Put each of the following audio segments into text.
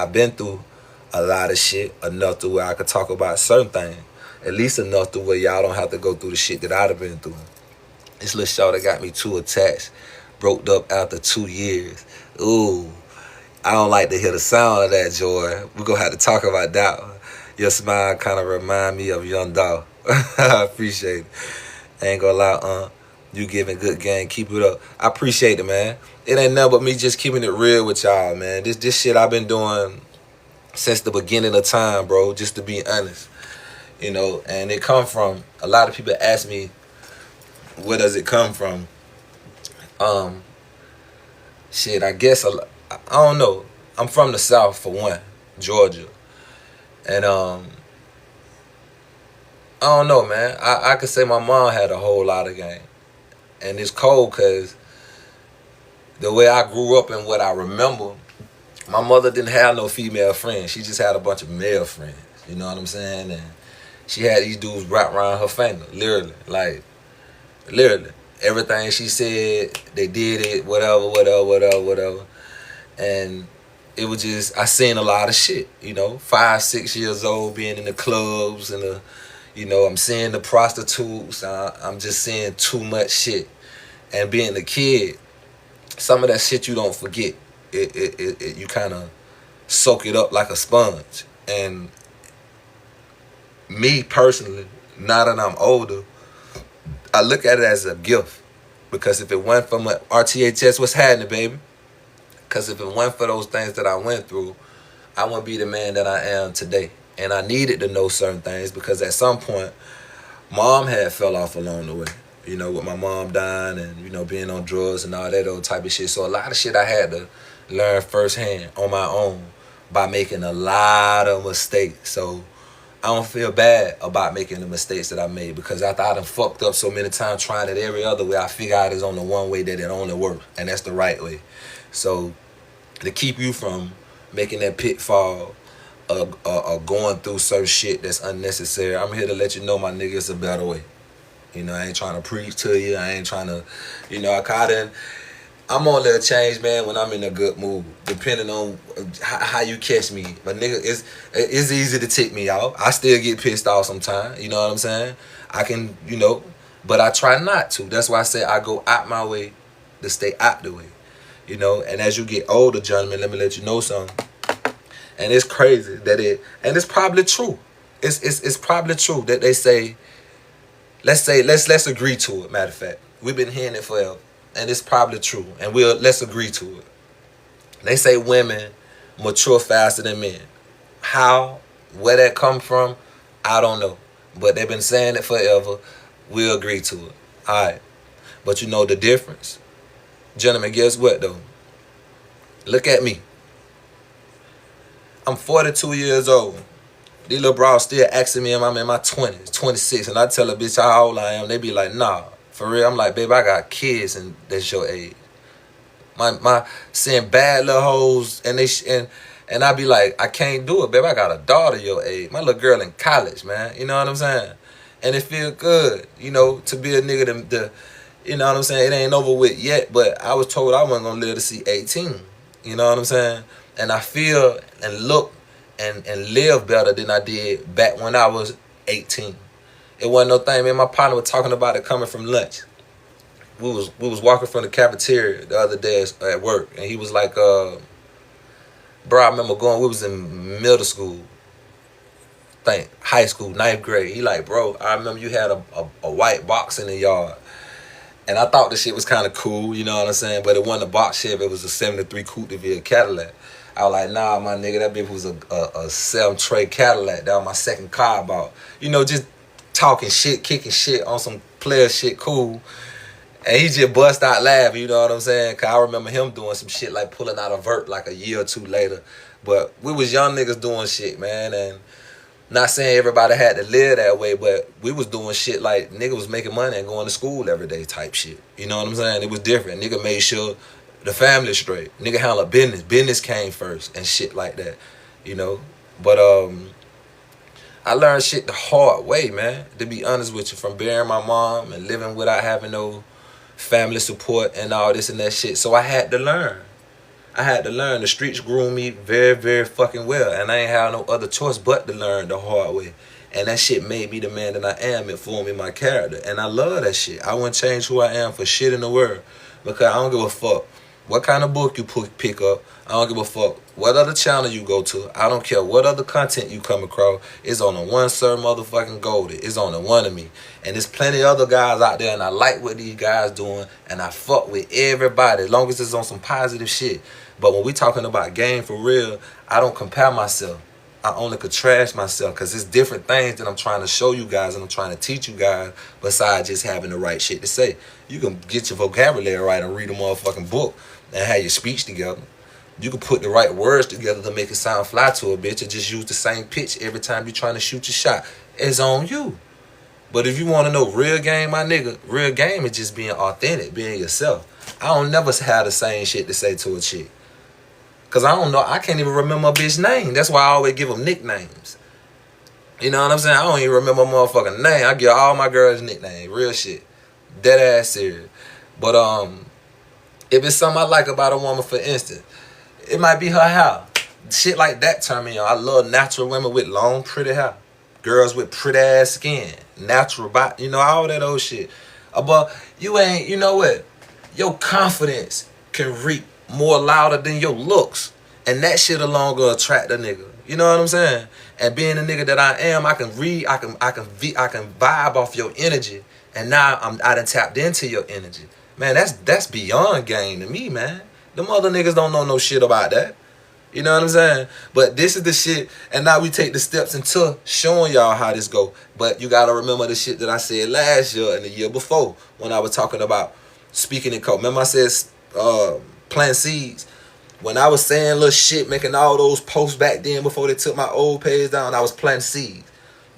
I've been through a lot of shit, enough to where I could talk about certain things. At least enough to where y'all don't have to go through the shit that I'd have been through. This little show that got me too attached. Broke up after 2 years. Ooh, I don't like to hear the sound of that, Joy. We're going to have to talk about that one. Your smile kind of remind me of Young Dog. I appreciate it. I ain't going to lie, you giving good game. Keep it up. I appreciate it, man. It ain't nothing but me just keeping it real with y'all, man. This shit I've been doing since the beginning of time, bro, just to be honest. You know, and it come from, a lot of people ask me, where does it come from? Shit, I guess, I don't know. I'm from the South, for one, Georgia. And, I don't know, man. I could say my mom had a whole lot of game. And it's cold because the way I grew up and what I remember, my mother didn't have no female friends. She just had a bunch of male friends. You know what I'm saying? And she had these dudes wrapped around her finger, literally. Like, literally. Everything she said, they did it, whatever. And it was just, I seen a lot of shit, you know. 5, 6 years old, being in the clubs and the, you know, I'm seeing the prostitutes. I'm just seeing too much shit. And being a kid, some of that shit you don't forget. You kind of soak it up like a sponge. And me personally, now that I'm older, I look at it as a gift. Because if it went from RTHS, what's happening, baby? Because if it went for those things that I went through, I wouldn't be the man that I am today. And I needed to know certain things because at some point, mom had fell off along the way. You know, with my mom dying and, you know, being on drugs and all that old type of shit. So a lot of shit I had to learn firsthand on my own by making a lot of mistakes. So I don't feel bad about making the mistakes that I made because after I done fucked up so many times trying it every other way, I figure out it's on the one way that it only works, and that's the right way. So to keep you from making that pitfall or going through certain shit that's unnecessary, I'm here to let you know, my nigga, it's a better way. You know, I ain't trying to preach to you. I ain't trying to, you know, I'm on a little change, man, when I'm in a good mood, depending on how you catch me. But nigga, it's easy to tick me off. I still get pissed off sometimes. You know what I'm saying? I can, you know, but I try not to. That's why I say I go out my way to stay out the way. You know, and as you get older, gentlemen, let me let you know something. And it's crazy that and it's probably true. It's probably true that they say, let's agree to it. Matter of fact, we've been hearing it forever. And it's probably true. And let's agree to it. They say women mature faster than men. How? Where that come from? I don't know. But they've been saying it forever. We'll agree to it. Alright. But you know the difference? Gentlemen, guess what though? Look at me. I'm 42 years old. These little bras still asking me if I'm in my 20s, 26. And I tell a bitch how old I am. They be like, nah. For real, I'm like, babe, I got kids and that's your age. My seeing bad little hoes and I be like, I can't do it, babe. I got a daughter your age. My little girl in college, man. You know what I'm saying? And it feel good, you know, to be a nigga to you know what I'm saying? It ain't over with yet, but I was told I wasn't gonna live to see 18. You know what I'm saying? And I feel and look and live better than I did back when I was 18. It wasn't no thing. Me and my partner were talking about it coming from lunch. We was walking from the cafeteria the other day at work, and he was like, bro, I remember we was in middle school, high school, 9th grade. He like, bro, I remember you had a white box in the yard. And I thought the shit was kind of cool, you know what I'm saying? But it wasn't a box Chevy, it was a 73 Coupe de Ville Cadillac. I was like, nah, my nigga, that bitch was a 7-tray Cadillac. That was my second car I bought. You know, just talking shit, kicking shit on some player shit, cool. And he just bust out laughing, you know what I'm saying? Because I remember him doing some shit like pulling out a vert like a year or two later. But we was young niggas doing shit, man. And not saying everybody had to live that way, but we was doing shit like nigga was making money and going to school every day type shit. You know what I'm saying? It was different. Nigga made sure the family straight. Nigga handled business. Business came first and shit like that, you know? But I learned shit the hard way, man, to be honest with you, from burying my mom and living without having no family support and all this and that shit. So I had to learn. I had to learn. The streets groomed me very, very fucking well. And I ain't have no other choice but to learn the hard way. And that shit made me the man that I am. It formed me my character. And I love that shit. I wouldn't change who I am for shit in the world. Because I don't give a fuck what kind of book you pick up. I don't give a fuck what other channel you go to. I don't care what other content you come across. It's on the one sir motherfucking Goldy. It's on the one of me. And there's plenty of other guys out there, and I like what these guys doing, and I fuck with everybody as long as it's on some positive shit. But when we talking about game for real, I don't compare myself. I only contrast myself, because it's different things that I'm trying to show you guys and I'm trying to teach you guys besides just having the right shit to say. You can get your vocabulary right and read a motherfucking book and have your speech together. You can put the right words together to make it sound fly to a bitch and just use the same pitch every time you're trying to shoot your shot. It's on you. But if you want to know real game, my nigga, real game is just being authentic, being yourself. I don't never have the same shit to say to a chick. Because I don't know, I can't even remember a bitch's name. That's why I always give them nicknames. You know what I'm saying? I don't even remember a motherfucking name. I give all my girls nicknames. Real shit. Dead ass serious. But if it's something I like about a woman, for instance, it might be her hair. Shit like that turn me on. I love natural women with long, pretty hair. Girls with pretty ass skin. Natural body. You know, all that old shit. But you ain't, you know what? Your confidence can reap more louder than your looks. And that shit alone gonna attract a nigga. You know what I'm saying? And being the nigga that I am, I can read, I can vibe off your energy. And now I done tapped into your energy. Man, that's beyond game to me, man. Them other niggas don't know no shit about that. You know what I'm saying? But this is the shit, and now we take the steps into showing y'all how this go. But you gotta remember the shit that I said last year and the year before when I was talking about speaking in code. Remember I said plant seeds? When I was saying little shit, making all those posts back then before they took my old page down, I was planting seeds.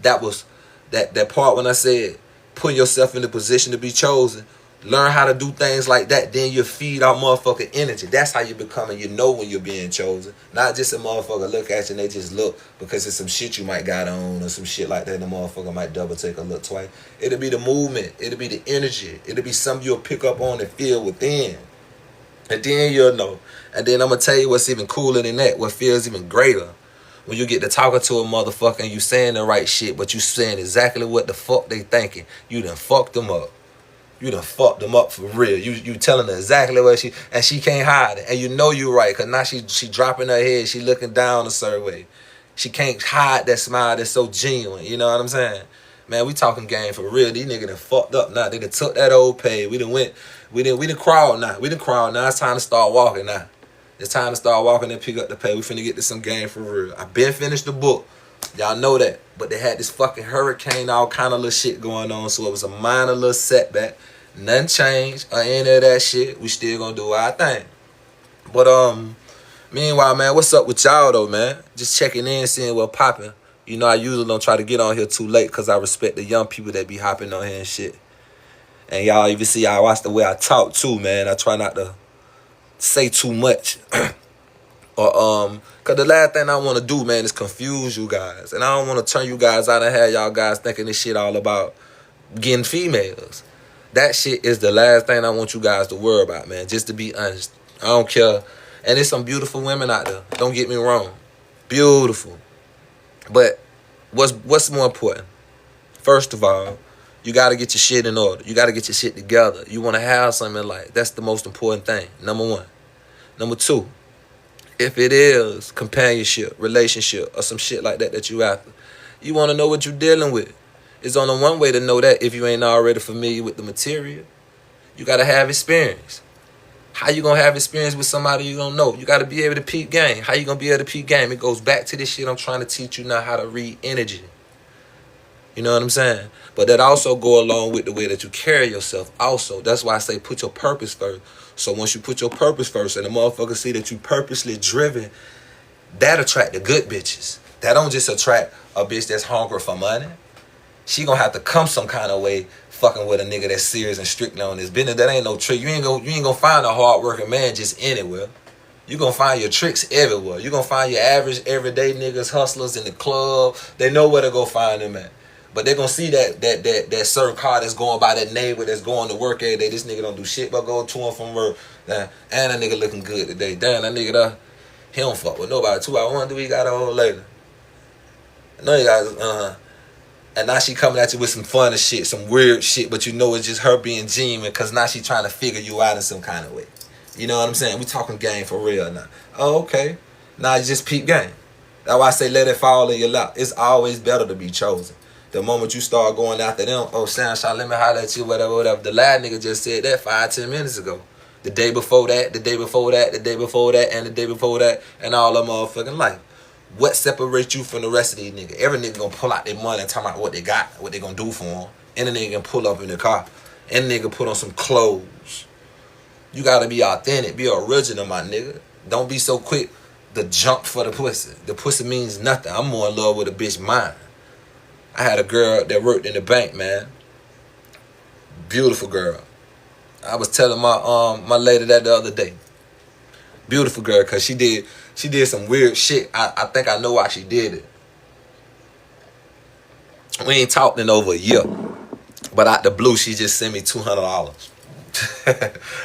That was that part when I said put yourself in the position to be chosen. Learn how to do things like that, then you feed our motherfucking energy. That's how you become, and you know when you're being chosen. Not just a motherfucker look at you and they just look because it's some shit you might got on or some shit like that. The motherfucker might double take a look twice. It'll be the movement. It'll be the energy. It'll be something you'll pick up on and feel within. And then you'll know. And then I'm going to tell you what's even cooler than that, what feels even greater. When you get to talking to a motherfucker and you saying the right shit, but you saying exactly what the fuck they thinking. You done fucked them up. You done fucked them up for real. You telling her exactly what she can't hide it. And you know you right, because now she dropping her head, she looking down a certain way. She can't hide that smile that's so genuine, you know what I'm saying? Man, we talking game for real. These niggas done fucked up now. They done took that old pay. We done crawled now. We done crawled now. It's time to start walking now. It's time to start walking and pick up the pay. We finna get to some game for real. I been finished the book. Y'all know that. But they had this fucking hurricane, all kind of little shit going on. So it was a minor little setback. Nothing changed or any of that shit. We still gonna do our thing. But meanwhile, man, what's up with y'all though, man? Just checking in, seeing what popping. You know, I usually don't try to get on here too late because I respect the young people that be hopping on here and shit. And y'all even see I watch the way I talk too, man. I try not to say too much. Or cause the last thing I want to do, man, is confuse you guys. And I don't want to turn you guys out and have y'all guys thinking this shit all about getting females. That shit is the last thing I want you guys to worry about, man. Just to be honest. I don't care. And there's some beautiful women out there. Don't get me wrong. Beautiful. But what's more important? First of all, you got to get your shit in order. You got to get your shit together. You want to have something in life. That's the most important thing. Number one. Number two, if it is companionship, relationship, or some shit like that you after, you want to know what you're dealing with. It's only one way to know that if you ain't already familiar with the material. You got to have experience. How you going to have experience with somebody you don't know? You got to be able to peep game. How you going to be able to peep game? It goes back to this shit I'm trying to teach you now, how to read energy. You know what I'm saying? But that also go along with the way that you carry yourself also. That's why I say put your purpose first. So once you put your purpose first and the motherfucker see that you purposely driven, that attract the good bitches. That don't just attract a bitch that's hungry for money. She gonna have to come some kind of way fucking with a nigga that's serious and strict on this business. That ain't no trick. You ain't gonna find a hard-working man just anywhere. You gonna find your tricks everywhere. You gonna find your average, everyday niggas, hustlers in the club. They know where to go find them at. But they're gonna see that certain car that's going by, that neighbor that's going to work every day. This nigga don't do shit but go to and from work. And that nigga looking good today. Damn, that nigga he don't fuck with nobody. 2 hours. Wonder he got a old lady. No, you guys, and now she coming at you with some funny shit, some weird shit, but you know it's just her being genuine, because now she trying to figure you out in some kind of way. You know what I'm saying? We talking game for real now. Oh, okay. Now you just peep game. That's why I say let it fall in your lap. It's always better to be chosen. The moment you start going after them, oh, Soundshot, let me holler at you, whatever, whatever. The lad nigga just said that 5-10 minutes ago. The day before that, the day before that, the day before that, and the day before that, and all of motherfucking life. What separates you from the rest of these niggas? Every nigga gonna pull out their money and talk about what they got, what they gonna do for them. And the nigga can pull up in the car. And the nigga put on some clothes. You gotta be authentic, be original, my nigga. Don't be so quick to jump for the pussy. The pussy means nothing. I'm more in love with a bitch mind. I had a girl that worked in the bank, man. Beautiful girl. I was telling my lady that the other day. Beautiful girl, cause she did some weird shit. I think I know why she did it. We ain't talked in over a year, but out the blue she just sent me $200.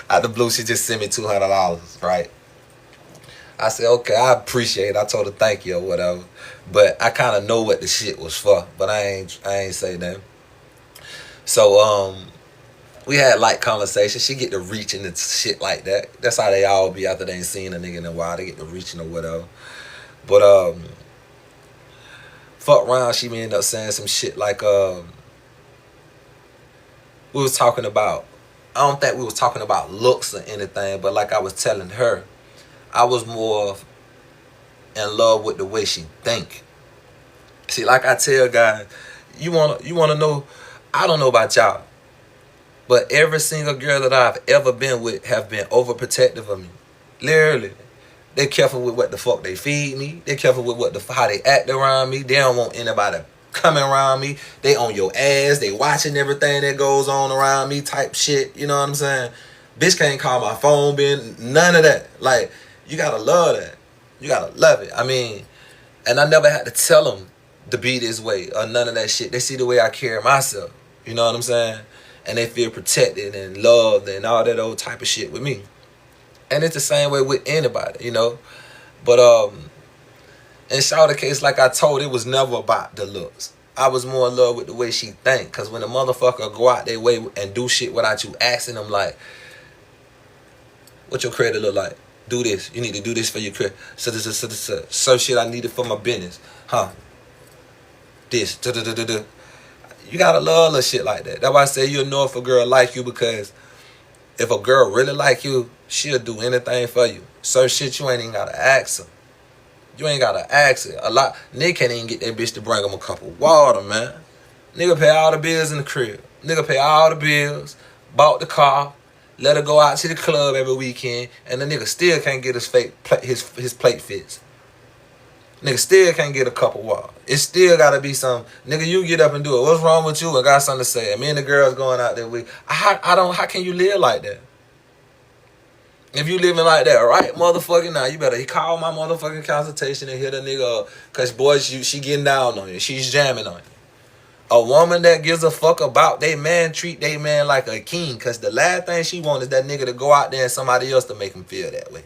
Out the blue she just sent me $200, right? I said, okay, I appreciate it. I told her thank you or whatever, but I kind of know what the shit was for, but I ain't say that. So we had light conversation. She get to reaching and shit like that. That's how they all be after they ain't seen a nigga in a while. They get to reaching or whatever. But fuck around, she may end up saying some shit like we was talking about. I don't think we was talking about looks or anything, but like I was telling her, I was more in love with the way she think. See, like I tell guys, you wanna know. I don't know about y'all, but every single girl that I've ever been with have been overprotective of me. Literally. They careful with what the fuck they feed me. They careful with how they act around me. They don't want anybody coming around me. They on your ass. They watching everything that goes on around me type shit. You know what I'm saying? Bitch can't call my phone, none of that. Like, you gotta love that. You gotta love it. I mean, and I never had to tell them to be this way or none of that shit. They see the way I carry myself. You know what I'm saying? And they feel protected and loved and all that old type of shit with me. And it's the same way with anybody, you know. But in Shawty's case, like I told, it was never about the looks. I was more in love with the way she think. Because when a motherfucker go out their way and do shit without you asking them, like, what your credit look like? Do this. You need to do this for your credit. So shit I needed for my business. Huh? This. You gotta love little shit like that. That's why I say you'll know if a girl like you, because if a girl really like you, she'll do anything for you. Certain shit you ain't even gotta ask her. You ain't gotta ask her. A lot nigga can't even get that bitch to bring him a cup of water, man. Nigga pay all the bills in the crib. Nigga pay all the bills, bought the car, let her go out to the club every weekend, and the nigga still can't get his plate fixed. Nigga still can't get a cup of water. It still gotta be some nigga. You get up and do it. What's wrong with you? I got something to say. Me and the girls going out there with. How can you live like that? If you living like that, right, motherfucking now, you better call my motherfucking consultation and hit a nigga up, cause boy, she getting down on you. She's jamming on you. A woman that gives a fuck about they man treat they man like a king, cause the last thing she wants is that nigga to go out there and somebody else to make him feel that way.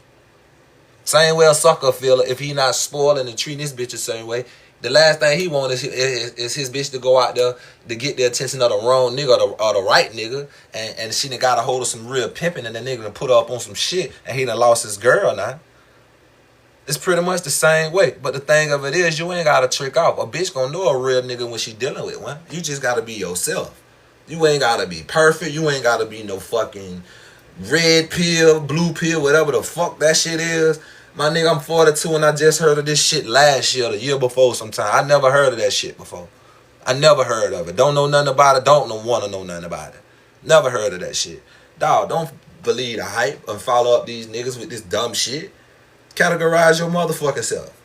Same way a sucker feel if he not spoiling and treating this bitch the same way. The last thing he wants is his bitch to go out there to get the attention of the wrong nigga or the right nigga, and she done got a hold of some real pimping, and the nigga done put her up on some shit, and he done lost his girl now. It's pretty much the same way. But the thing of it is, you ain't got to trick off. A bitch gonna know a real nigga when she dealing with one. You just got to be yourself. You ain't got to be perfect. You ain't got to be no fucking red pill, blue pill, whatever the fuck that shit is. My nigga, I'm 42 and I just heard of this shit last year, the year before sometime. I never heard of that shit before. I never heard of it. Don't know nothing about it. Don't want to know nothing about it. Never heard of that shit. Dawg, don't believe the hype and follow up these niggas with this dumb shit. Categorize your motherfucking self.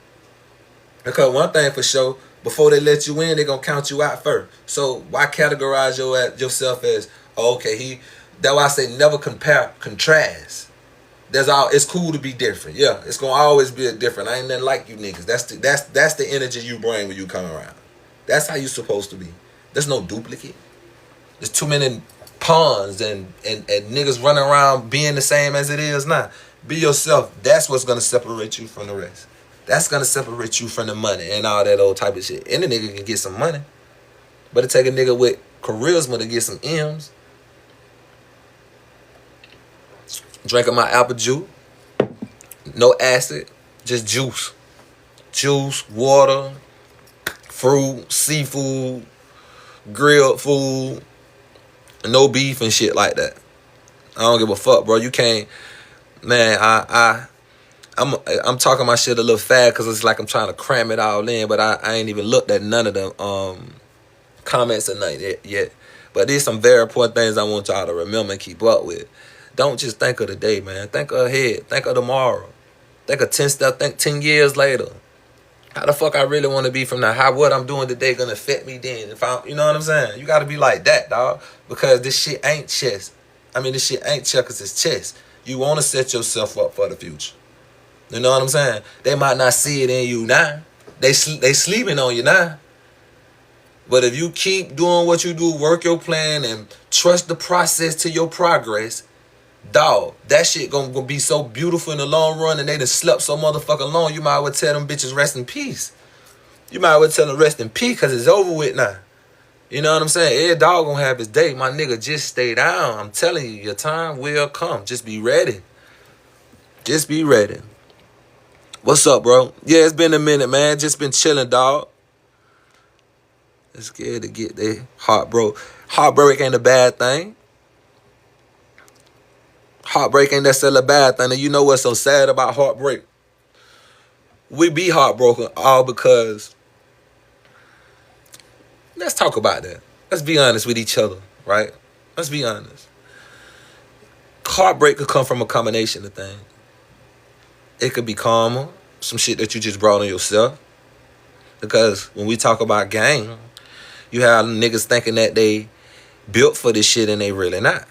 Because one thing for sure, before they let you in, they gonna count you out first. So why categorize yourself as, oh, okay, that's why I say never contrast. It's cool to be different. Yeah, it's gonna always be a different. I ain't nothing like you niggas. That's the energy you bring when you come around. That's how you supposed to be. There's no duplicate. There's too many pawns and niggas running around being the same as it is now. Be yourself. That's what's gonna separate you from the rest. That's gonna separate you from the money and all that old type of shit. Any nigga can get some money, but it take a nigga with charisma to get some M's. Drinking my apple juice, no acid, just juice. Juice, water, fruit, seafood, grilled food, no beef and shit like that. I don't give a fuck, bro. You can't, man. I'm talking my shit a little fast because it's like I'm trying to cram it all in, but I ain't even looked at none of the comments or nothing yet. But there's some very important things I want y'all to remember and keep up with. Don't just think of the day, man. Think ahead. Think of tomorrow. Think of 10 steps. Think 10 years later. How the fuck I really want to be from now? How what I'm doing today gonna affect me then? If I, you know what I'm saying? You gotta be like that, dog. Because this shit ain't chess. I mean, this shit ain't checkers, it's chess. You want to set yourself up for the future. You know what I'm saying? They might not see it in you now. They sleeping on you now. But if you keep doing what you do, work your plan, and trust the process to your progress, dog, that shit gonna be so beautiful in the long run, and they done slept so motherfucking long, you might as well tell them bitches rest in peace. You might as well tell them rest in peace because it's over with now. You know what I'm saying? Every dog gonna have his day. My nigga, just stay down. I'm telling you, your time will come. Just be ready. Just be ready. What's up, bro? Yeah, it's been a minute, man. Just been chilling, dog. It's scared to get their heart broke. Heartbreak ain't a bad thing. Heartbreak ain't necessarily a bad thing. And you know what's so sad about heartbreak? We be heartbroken all because... Let's talk about that. Let's be honest with each other, right? Let's be honest. Heartbreak could come from a combination of things. It could be karma, some shit that you just brought on yourself. Because when we talk about gang, you have niggas thinking that they built for this shit and they really not.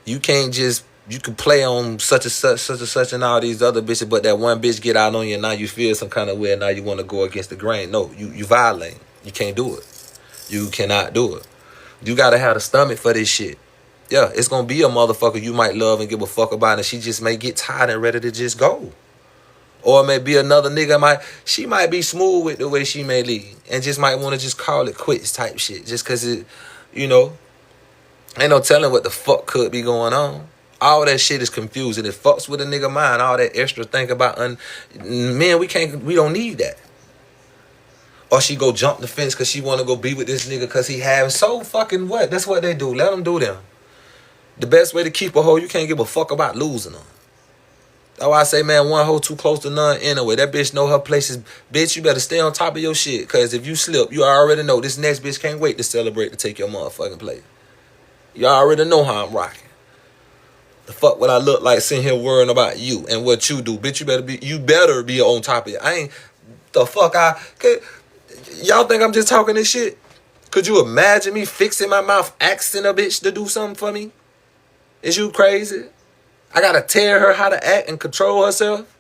You can't just, you can play on such and such and all these other bitches, but that one bitch get out on you and now you feel some kind of way and now you want to go against the grain. No, you violate. You can't do it. You cannot do it. You gotta have the stomach for this shit. Yeah, it's gonna be a motherfucker you might love and give a fuck about, and she just may get tired and ready to just go. Or it may be another nigga, she might be smooth with the way she may lead and just might want to just call it quits type shit. Just cause it, you know, ain't no telling what the fuck could be going on. All that shit is confusing. It fucks with a nigga mind. All that extra think about, man, we don't need that. Or she go jump the fence because she want to go be with this nigga because he having so fucking what? That's what they do. Let them do them. The best way to keep a hoe, you can't give a fuck about losing her. That's why I say, man, one hoe too close to none anyway. That bitch know her places. Bitch, you better stay on top of your shit. Because if you slip, you already know this next bitch can't wait to celebrate to take your motherfucking place. You already know how I'm rocking. The fuck what I look like sitting here worrying about you and what you do. Bitch, you better be on top of it. Y'all think I'm just talking this shit? Could you imagine me fixing my mouth, asking a bitch to do something for me? Is you crazy? I gotta tell her how to act and control herself?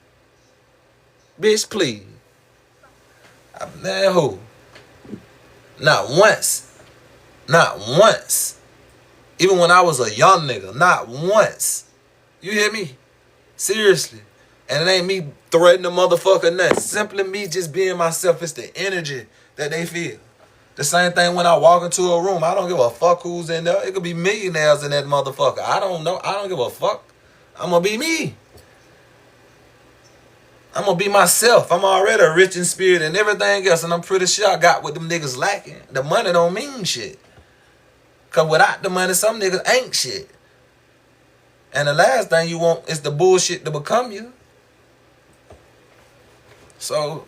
Bitch, please. Man, who? Not once. Not once. Even when I was a young nigga, not once. You hear me? Seriously. And it ain't me threatening the motherfucker nothing. Simply me just being myself. It's the energy that they feel. The same thing when I walk into a room. I don't give a fuck who's in there. It could be millionaires in that motherfucker. I don't know. I don't give a fuck. I'm going to be me. I'm going to be myself. I'm already a rich in spirit and everything else. And I'm pretty sure I got what them niggas lacking. The money don't mean shit. Because without the money, some niggas ain't shit. And the last thing you want is the bullshit to become you. So,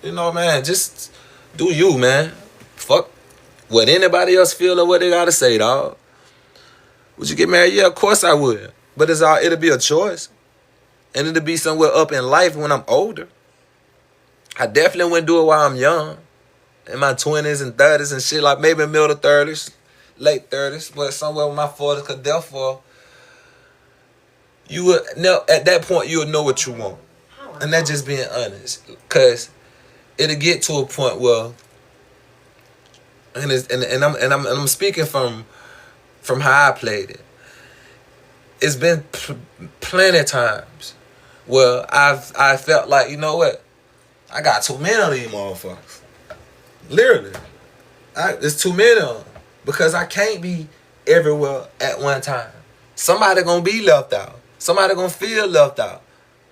you know, man, just do you, man. Fuck what anybody else feel or what they gotta say, dog. Would you get married? Yeah, of course I would. But it'll be a choice. And it'll be somewhere up in life when I'm older. I definitely wouldn't do it while I'm young. In my 20s and 30s and shit, like maybe middle 30s, late 30s, but somewhere with my 40s, because therefore, you would know, at that point, you would know what you want. And that's just being honest. Because it'll get to a point where I'm speaking from how I played it. It's been plenty of times where I felt like, you know what, I got too many of these motherfuckers. Literally, there's too many of them because I can't be everywhere at one time. Somebody gonna be left out. Somebody gonna feel left out.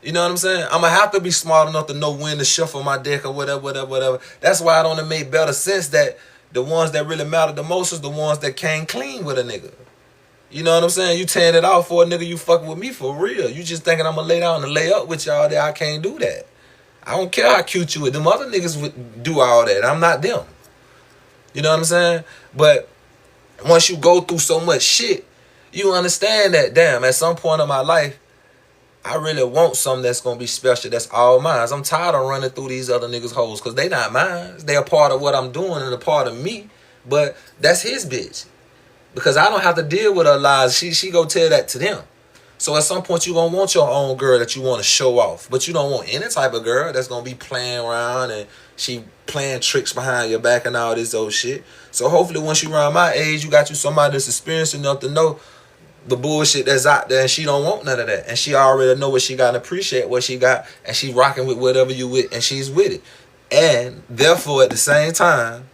You know what I'm saying? I'm gonna have to be smart enough to know when to shuffle my deck or whatever. That's why it don't make better sense that the ones that really matter the most is the ones that came clean with a nigga. You know what I'm saying? You tearing it off for a nigga, you fucking with me for real. You just thinking I'm gonna lay down and lay up with y'all that I can't do that. I don't care how cute you is. Them other niggas would do all that. I'm not them. You know what I'm saying? But once you go through so much shit, you understand that, damn, at some point in my life, I really want something that's going to be special, that's all mine. I'm tired of running through these other niggas' hoes because they not mine. They a part of what I'm doing and a part of me, but that's his bitch. Because I don't have to deal with her lies. She go tell that to them. So at some point, you going to want your own girl that you want to show off. But you don't want any type of girl that's going to be playing around and she playing tricks behind your back and all this old shit. So hopefully once you around my age, you got you somebody that's experienced enough to know the bullshit that's out there, and she don't want none of that. And she already know what she got and appreciate what she got, and she rocking with whatever you with, and she's with it. And therefore, at the same time,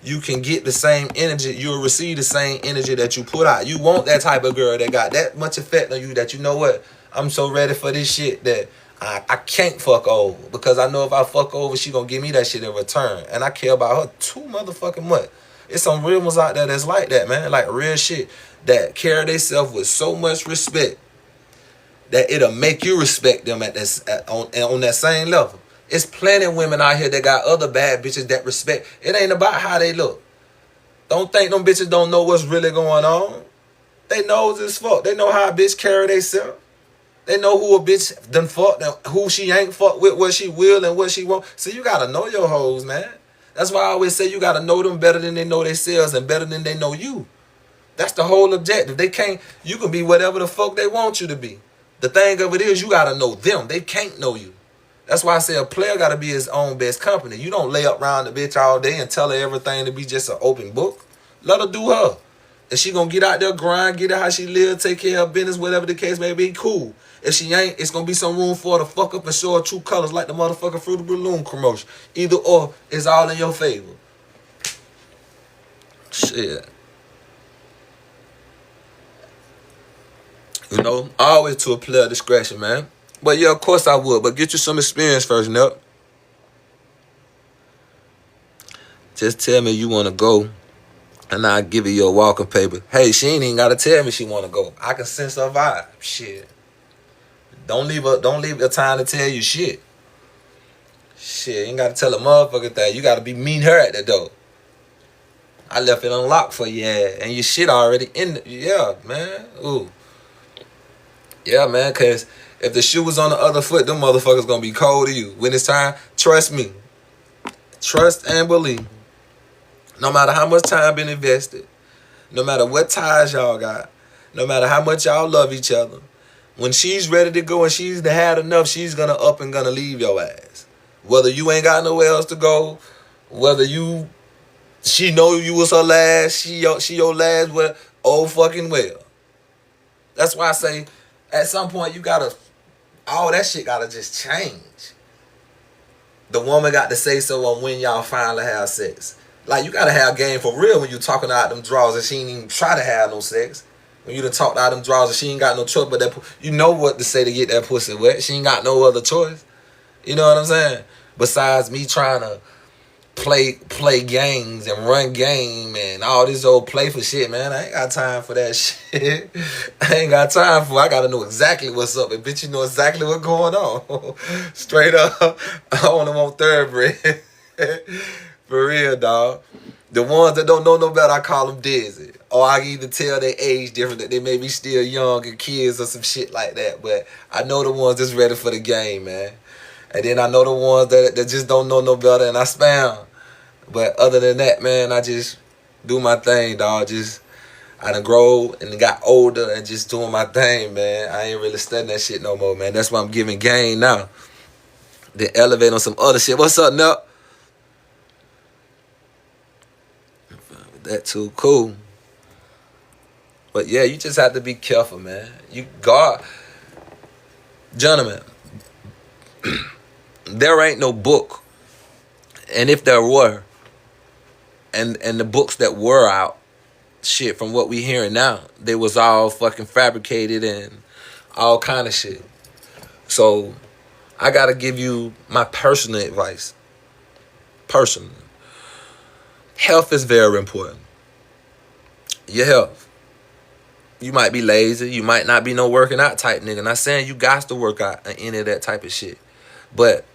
you can get the same energy. You'll receive the same energy that you put out. You want that type of girl that got that much effect on you that you know what? I'm so ready for this shit that I can't fuck over. Because I know if I fuck over, she gonna give me that shit in return. And I care about her too motherfucking much. It's some real ones out there that's like that, man. Like real shit. That carry themselves with so much respect that it'll make you respect them on that same level. It's plenty of women out here that got other bad bitches that respect. It ain't about how they look. Don't think them bitches don't know what's really going on. They know as fuck. They know how a bitch carry themselves. They know who a bitch done fuck, who she ain't fuck with, what she will and what she won't. So you gotta know your hoes, man. That's why I always say you gotta know them better than they know themselves and better than they know you. That's the whole objective. You can be whatever the fuck they want you to be. The thing of it is, you gotta know them. They can't know you. That's why I say a player gotta be his own best company. You don't lay up around the bitch all day and tell her everything to be just an open book. Let her do her. If she gonna get out there, grind, get her how she live, take care of her business, whatever the case may be, cool. If she ain't, it's gonna be some room for her to fuck up and show her true colors like the motherfucking Fruit of Balloon commercial. Either or, it's all in your favor. Shit. You know, always to a player discretion, man. But yeah, of course I would. But get you some experience first, Nup. Just tell me you want to go, and I'll give you your walking paper. Hey, she ain't even got to tell me she want to go. I can sense her vibe. Shit. Don't leave her time to tell you shit. Shit, you ain't got to tell a motherfucker that. You got to be meeting her at the door. I left it unlocked for you, and your shit already in the, yeah, man. Ooh. Yeah, man, because if the shoe was on the other foot, them motherfuckers going to be cold to you. When it's time, trust me. Trust and believe. No matter how much time been invested, no matter what ties y'all got, no matter how much y'all love each other, when she's ready to go and she's had enough, she's going to up and going to leave your ass. Whether you ain't got nowhere else to go, whether she know you was her last, she your last, well, oh fucking well. That's why I say, at some point, all that shit gotta just change. The woman got to say so on when y'all finally have sex. Like, you gotta have game for real when you talking out them draws and she ain't even try to have no sex. When you done talked out them draws and she ain't got no choice but that, you know what to say to get that pussy wet. She ain't got no other choice. You know what I'm saying? Besides me trying to play games and run game and all this old playful shit, man. I ain't got time for that shit. I ain't got time for it. I gotta know exactly what's up. And bitch, you know exactly what's going on. Straight up. I only want thoroughbred. For real, dog. The ones that don't know no better, I call them dizzy. Or I can either tell their age different, that they may be still young and kids or some shit like that. But I know the ones that's ready for the game, man. And then I know the ones that just don't know no better, and I spam. But other than that, man, I just do my thing, dog. I done grow and got older and just doing my thing, man. I ain't really studying that shit no more, man. That's why I'm giving game now. Then elevate on some other shit. What's up, Nup? That too. Cool. But yeah, you just have to be careful, man. God, gentlemen, there ain't no book. And if there were, and the books that were out, shit, from what we hearing now, they was all fucking fabricated and all kind of shit. So I gotta give you my personal advice. Personal. Health is very important. Your health. You might be lazy. You might not be no working out type nigga. Not saying you got to work out or any of that type of shit. But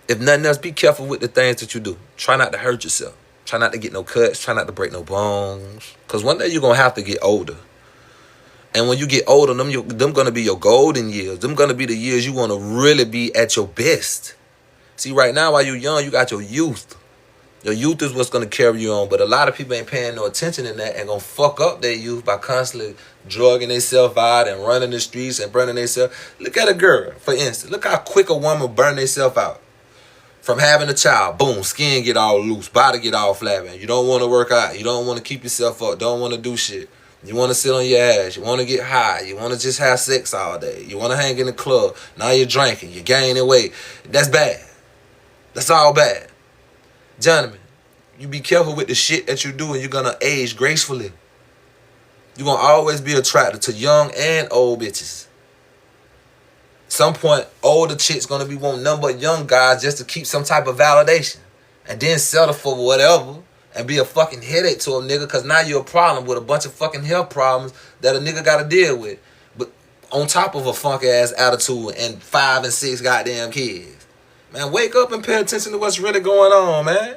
if nothing else, be careful with the things that you do. Try not to hurt yourself. Try not to get no cuts. Try not to break no bones. Because one day you're going to have to get older. And when you get older, them going to be your golden years. Them going to be the years you want to really be at your best. See, right now, while you're young, you got your youth. Your youth is what's going to carry you on. But a lot of people ain't paying no attention in that and going to fuck up their youth by constantly drugging themselves out and running the streets and burning themselves. Look at a girl, for instance. Look how quick a woman burn themselves out. From having a child, boom, skin get all loose, body get all flapping. You don't want to work out. You don't want to keep yourself up. Don't want to do shit. You want to sit on your ass. You want to get high. You want to just have sex all day. You want to hang in the club. Now you're drinking. You're gaining weight. That's bad. That's all bad. Gentlemen, you be careful with the shit that you do and you're going to age gracefully. You're going to always be attracted to young and old bitches. Some point, older chicks gonna be wanting nothing but young guys just to keep some type of validation. And then settle for whatever and be a fucking headache to a nigga because now you're a problem with a bunch of fucking health problems that a nigga gotta deal with. But on top of a funk ass attitude and 5 and 6 goddamn kids. Man, wake up and pay attention to what's really going on, man.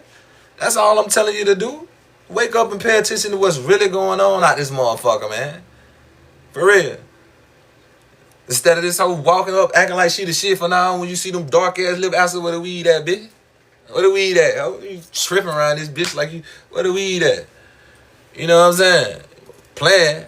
That's all I'm telling you to do. Wake up and pay attention to what's really going on out this motherfucker, man. For real. Instead of this whole walking up, acting like she the shit for now, when you see them dark ass lip asses, where the weed at, bitch? Where the weed at? Oh, you tripping around this bitch like you, where the weed at? You know what I'm saying? Playing.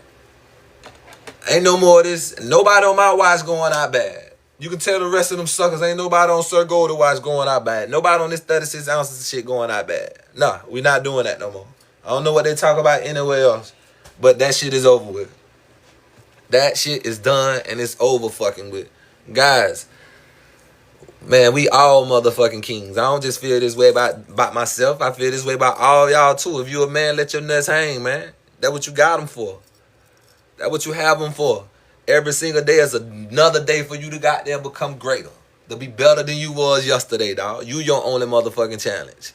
Ain't no more of this. Nobody on my watch going out bad. You can tell the rest of them suckers, ain't nobody on Sir Goldy watch going out bad. Nobody on this 36 ounces of shit going out bad. Nah, we not doing that no more. I don't know what they talk about anywhere else, but that shit is over with. That shit is done and it's over fucking with. Guys, man, we all motherfucking kings. I don't just feel this way about myself. I feel this way about all y'all too. If you a man, let your nuts hang, man. That's what you got them for. That's what you have them for. Every single day is another day for you to goddamn become greater. To be better than you was yesterday, dog. You your only motherfucking challenge.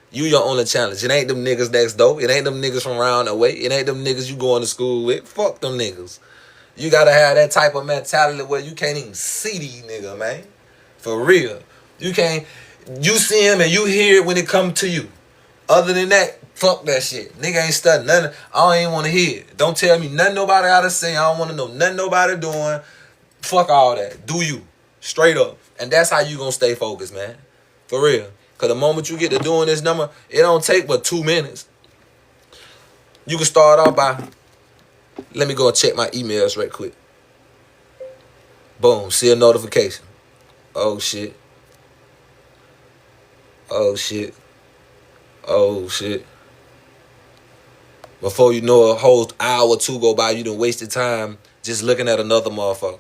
You your only challenge. It ain't them niggas next door. It ain't them niggas from around the way. It ain't them niggas you going to school with. Fuck them niggas. You gotta have that type of mentality where you can't even see these niggas, man. For real. You can't, you see him and you hear it when it come to you. Other than that, fuck that shit. Nigga ain't studying nothing. I don't even want to hear it. Don't tell me nothing nobody gotta say. I don't want to know nothing nobody doing. Fuck all that. Do you. Straight up. And that's how you gonna stay focused, man. For real. Because the moment you get to doing this number, it don't take but 2 minutes. You can start off by, let me go and check my emails right quick. Boom. See a notification. Oh, shit. Oh, shit. Oh, shit. Before you know, a whole hour or two go by, you done wasted time just looking at another motherfucker.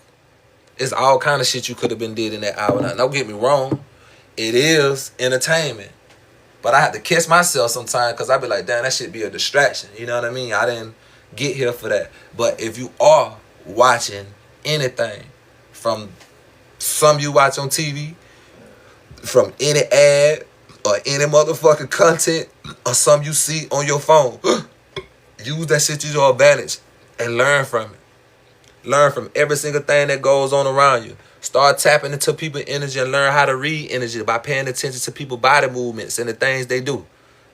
It's all kind of shit you could have been did in that hour. Now, don't get me wrong. It is entertainment. But I have to catch myself sometimes because I be like, damn, that shit be a distraction. You know what I mean? I didn't get here for that. But if you are watching anything, from some you watch on TV, from any ad or any motherfucking content, or some you see on your phone, use that shit to your advantage and learn from it. Learn from every single thing that goes on around you. Start tapping into people's energy and learn how to read energy by paying attention to people's body movements and the things they do.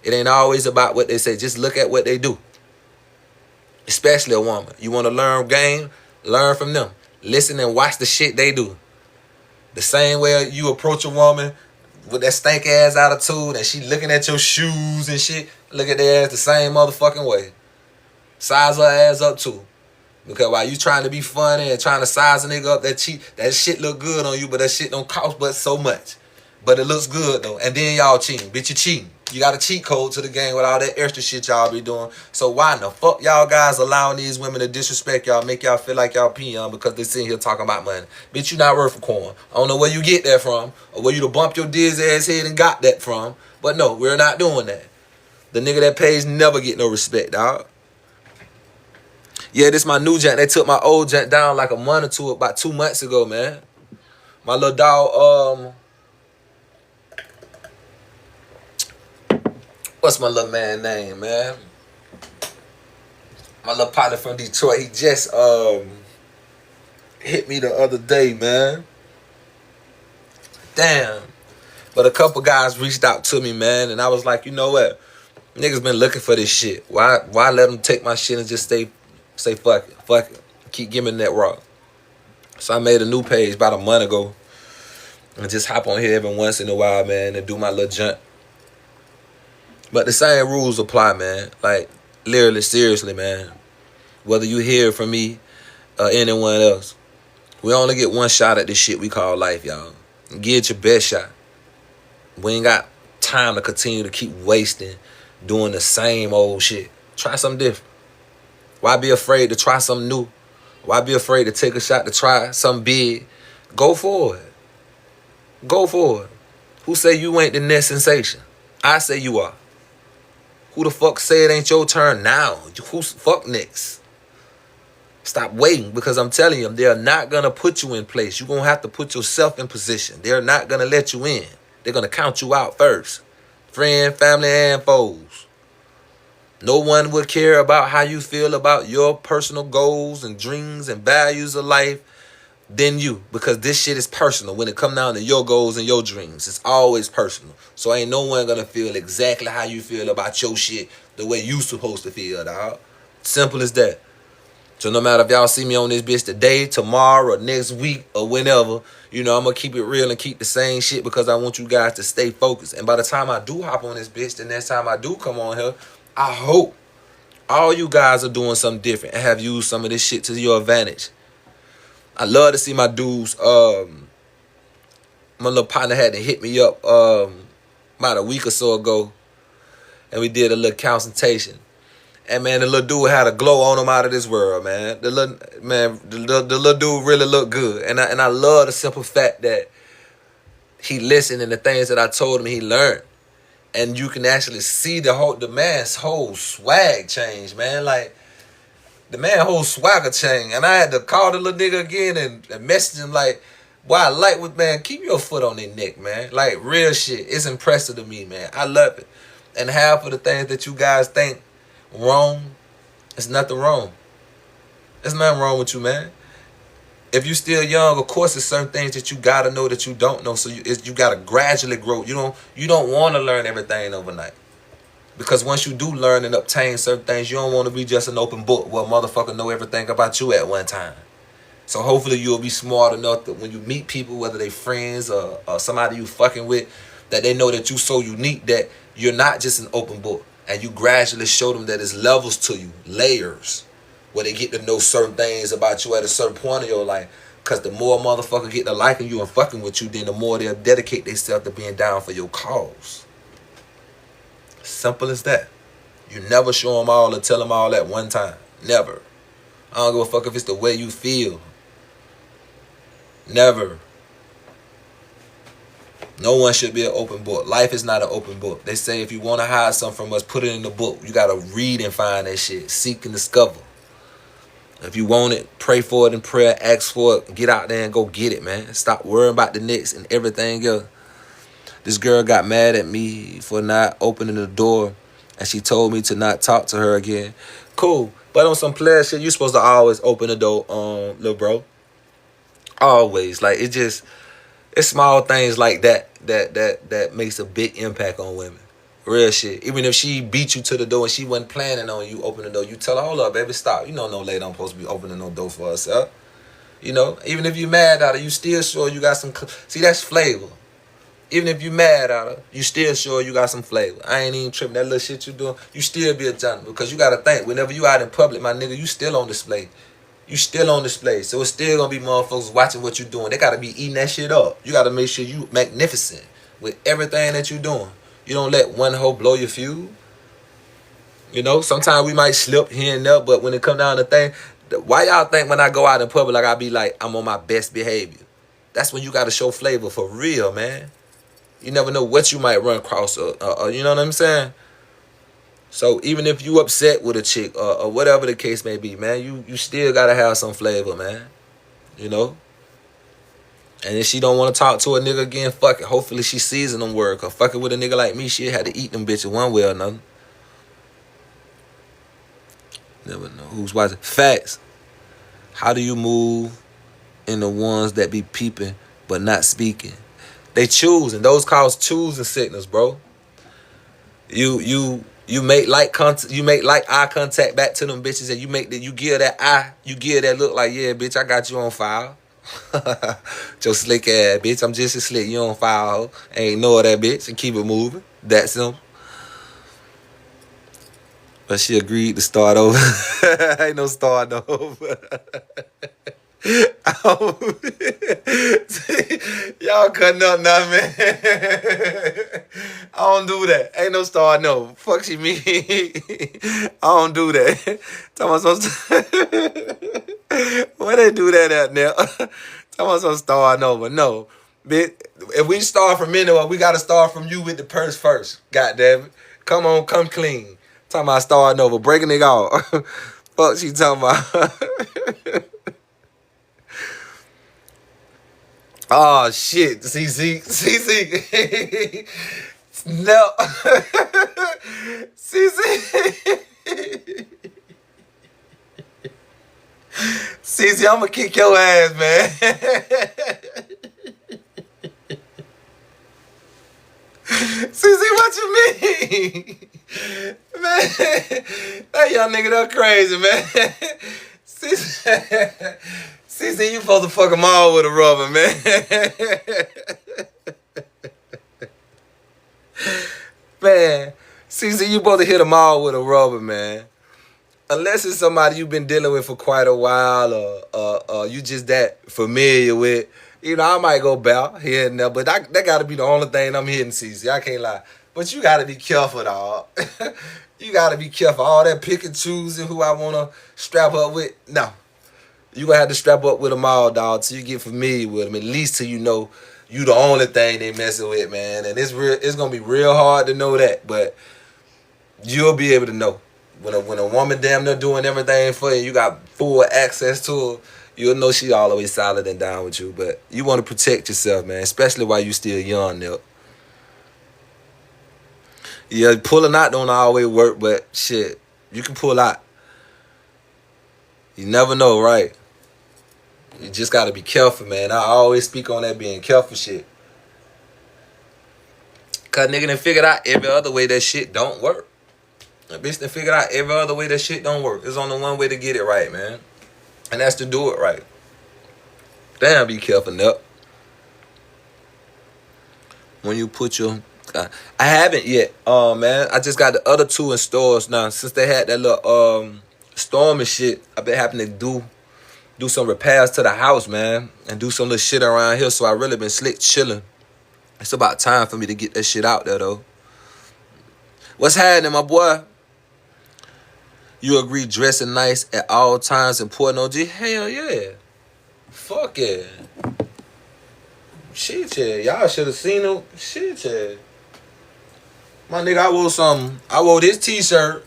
It ain't always about what they say. Just look at what they do. Especially a woman. You want to learn game? Learn from them. Listen and watch the shit they do. The same way you approach a woman with that stank ass attitude and she looking at your shoes and shit, look at their ass the same motherfucking way. Size her ass up too. Because while you trying to be funny and trying to size a nigga up, that shit look good on you, but that shit don't cost but so much. But it looks good though. And then y'all cheating. Bitch, you cheating. You got a cheat code to the game with all that extra shit y'all be doing. So why in the fuck y'all guys allowing these women to disrespect y'all, make y'all feel like y'all peon because they sitting here talking about money? Bitch, you not worth a coin. I don't know where you get that from or where you to bump your dizzy ass head and got that from. But no, we're not doing that. The nigga that pays never get no respect, dog. Yeah, this my new junk. They took my old junk down like a month or two, about 2 months ago, man. My little dog, what's my little man name, man? My little partner from Detroit, he just hit me the other day, man. Damn. But a couple guys reached out to me, man, and I was like, you know what? Niggas been looking for this shit. Why let them take my shit and just say fuck it. Keep giving that rock. So I made a new page about a month ago. And just hop on here every once in a while, man, and do my little junk. But the same rules apply, man. Like, literally, seriously, man. Whether you hear from me or anyone else, we only get one shot at this shit we call life, y'all. Give it your best shot. We ain't got time to continue to keep wasting doing the same old shit. Try something different. Why be afraid to try something new? Why be afraid to take a shot to try something big? Go for it. Go for it. Who say you ain't the next sensation? I say you are. Who the fuck say it ain't your turn now? Who's fuck next? Stop waiting, because I'm telling you, they're not going to put you in place. You're going to have to put yourself in position. They're not going to let you in. They're going to count you out first. Friend, family, and foes. No one would care about how you feel about your personal goals and dreams and values of life than you, because this shit is personal. When it come down to your goals and your dreams, it's always personal. So ain't no one gonna feel exactly how you feel about your shit the way you supposed to feel, dog. Simple as that. So no matter if y'all see me on this bitch today, tomorrow, or next week, or whenever, you know, I'm gonna keep it real and keep the same shit, because I want you guys to stay focused. And by the time I do hop on this bitch, the next time I do come on here, I hope all you guys are doing something different and have used some of this shit to your advantage. I love to see my dudes. My little partner had to hit me up about a week or so ago, and we did a little consultation. And man, the little dude had a glow on him out of this world, man. The little dude really looked good, and I love the simple fact that he listened, and the things that I told him he learned, and you can actually see the man's whole swag change, man. Like, the man whole swagger change. And I had to call the little nigga again and message him like, boy, I like what, man, keep your foot on their neck, man. Like, real shit. It's impressive to me, man. I love it. And half of the things that you guys think wrong, it's nothing wrong. There's nothing wrong with you, man. If you still young, of course, there's certain things that you gotta know that you don't know. So you gotta gradually grow. You don't want to learn everything overnight. Because once you do learn and obtain certain things, you don't want to be just an open book where a motherfucker know everything about you at one time. So hopefully you'll be smart enough that when you meet people, whether they friends or somebody you fucking with, that they know that you so unique that you're not just an open book. And you gradually show them that there's levels to you, layers, where they get to know certain things about you at a certain point of your life. Because the more a motherfucker get to liking you and fucking with you, then the more they'll dedicate themselves to being down for your cause. Simple as that. You never show them all or tell them all at one time. Never. I don't give a fuck if it's the way you feel. Never. No one should be an open book. Life is not an open book. They say if you want to hide something from us, put it in the book. You got to read and find that shit. Seek and discover. If you want it, pray for it in prayer. Ask for it. Get out there and go get it, man. Stop worrying about the next and everything else. This girl got mad at me for not opening the door, and she told me to not talk to her again. Cool. But on some player shit, you're supposed to always open the door, little bro. Always. Like, it's small things like that makes a big impact on women. Real shit. Even if she beat you to the door and she wasn't planning on you opening the door, you tell her, hold up, baby, stop. You know no lady don't supposed to be opening no door for herself. You know, even if you mad at her, you still sure you got some... See, that's flavor. Even if you mad at her, you still sure you got some flavor. I ain't even tripping. That little shit you doing, you still be a gentleman. Because you got to think, whenever you out in public, my nigga, you still on display. You still on display. So it's still going to be motherfuckers watching what you doing. They got to be eating that shit up. You got to make sure you magnificent with everything that you doing. You don't let one hoe blow your fuse. You know, sometimes we might slip here and there, but when it come down to things, why y'all think when I go out in public, like I be like, I'm on my best behavior? That's when you got to show flavor for real, man. You never know what you might run across, you know what I'm saying? So even if you upset with a chick or whatever the case may be, man, you still got to have some flavor, man. You know? And if she don't want to talk to a nigga again, fuck it. Hopefully she season them work. Or fuck it with a nigga like me, she had to eat them bitches one way or another. Never know who's watching. Facts. How do you move in the ones that be peeping but not speaking? They choosing. Those cause choosing sickness, bro. You make you make eye contact back to them bitches, and you give that eye, you give that look like, yeah, bitch, I got you on file. Your slick ass bitch, I'm just as slick. You on file, ho. Ain't know that bitch, and keep it moving. That simple. But she agreed to start over. Ain't no start over. Y'all cutting up now, man. I don't do that. Ain't no start no. Fuck she mean. I don't do that. Why they do that at now? Talking about some starting over. No. Bitch, if we start from anywhere, we gotta start from you with the purse first. God damn it. Come on, come clean. Talking about starting over, breaking it off. Fuck she talking about. Oh shit, CC. No. CC. CC, I'ma kick your ass, man. CC, what you mean? Man, that young nigga done crazy, man. CC, you supposed to fuck them all with a rubber, man. Man, CC, you supposed to hit them all with a rubber, man. Unless it's somebody you've been dealing with for quite a while, or you just that familiar with. You know, I might go bow here and there, but that got to be the only thing I'm hitting, CC. I can't lie. But you got to be careful, dog. You got to be careful. All that pick and choosing who I want to strap up with. No. You going to have to strap up with them all, dog, till you get familiar with them. At least till you know you the only thing they messing with, man. And it's going to be real hard to know that. But you'll be able to know. When a woman damn near doing everything for you, you got full access to her, you'll know she always solid and down with you. But you want to protect yourself, man, especially while you still young, Nip. Yeah, pulling out don't always work, but shit, you can pull out. You never know, right? You just got to be careful, man. I always speak on that being careful shit. Because nigga done figured out every other way that shit don't work. A bitch done figured out every other way that shit don't work. There's only one way to get it right, man. And that's to do it right. Damn, be careful, Nip. When you put your... I haven't yet, man. I just got the other two in stores now. Since they had that little storm and shit, I've been having to do some repairs to the house, man. And do some little shit around here. So I really been slick chilling. It's about time for me to get that shit out there, though. What's happening, my boy? You agree dressing nice at all times important, OG? Hell yeah. Fuck yeah. Shit, yeah. Y'all should have seen him. Shit, yeah. My nigga, I wore something. I wore this t-shirt,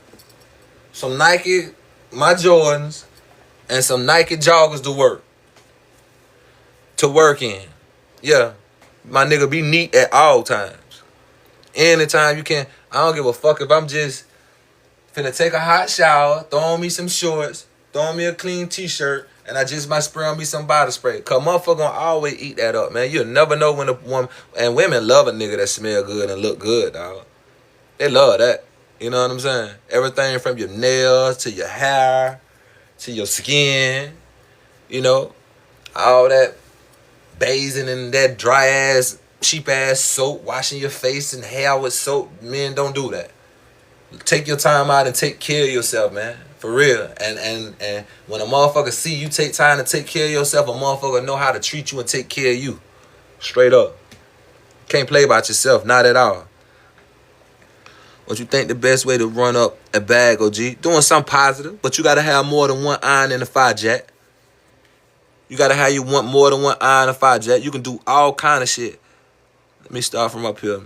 some Nike, my Jordans, and some Nike joggers to work. To work in. Yeah. My nigga, be neat at all times. Anytime you can. I don't give a fuck if I'm just finna take a hot shower, throw on me some shorts, throw on me a clean t-shirt, and I just might spray on me some body spray. Cause motherfucker gonna always eat that up, man. You'll never know when a woman, and women love a nigga that smell good and look good, dog. They love that. You know what I'm saying? Everything from your nails to your hair to your skin, you know, all that bathing in that dry ass, cheap ass soap, washing your face and hair with soap. Men don't do that. Take your time out and take care of yourself, man. For real. And when a motherfucker see you take time to take care of yourself, a motherfucker know how to treat you and take care of you. Straight up. Can't play about yourself. Not at all. What you think the best way to run up a bag, OG? Doing something positive, but you gotta have more than one iron in the fire, Jack. You gotta have you want more than one iron in the fire, Jack. You can do all kind of shit. Let me start from up here.